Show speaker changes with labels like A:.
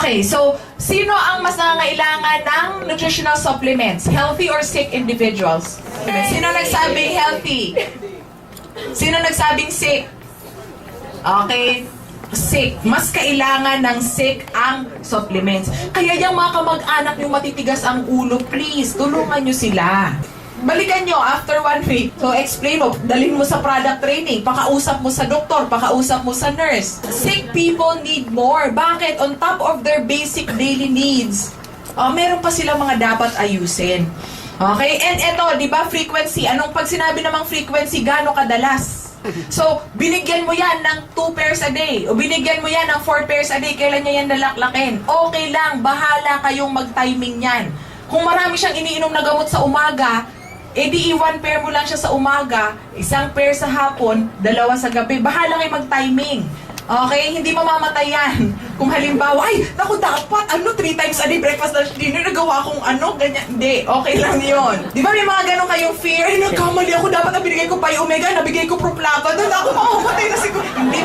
A: Okay, so sino ang mas nangangailangan ng nutritional supplements? Healthy or sick individuals? Sino nagsabing healthy? Sino nagsabing sick? Okay, sick. Mas kailangan ng sick ang supplements. Kaya yung mga kamag-anak nyo matitigas ang ulo, please, tulungan nyo sila. Balikan nyo after 1 week. So, explain mo, dalhin mo sa product training, pakausap mo sa doktor, pakausap mo sa nurse. Sick people need more. Bakit? On top of their basic daily needs, meron pa sila mga dapat ayusin. Okay? And eto, di ba, frequency. Anong pag sinabi namang frequency, gaano kadalas? So, binigyan mo yan ng 2 pairs a day, o binigyan mo yan ng 4 pairs a day, kailan niya yan lalaklakin? Okay lang, bahala kayong mag-timing yan. Kung marami siyang iniinom na gamot sa umaga, di 1 pair mo lang siya sa umaga, 1 pair sa hapon, 2 sa gabi. Bahala kayo mag-timing. Okay? Hindi mamamatay yan. Kung halimbawa, ay, naku, dapat, 3 times a day, breakfast, lunch, dinner, nagawa kong ganyan. Hindi, okay lang yon. Di ba may mga ganun kayong fear? Ay, nagkamali ako, dapat nabigay ko pa yung omega, nabigay ko proplava, doon ako mamamatay na siguro. Hindi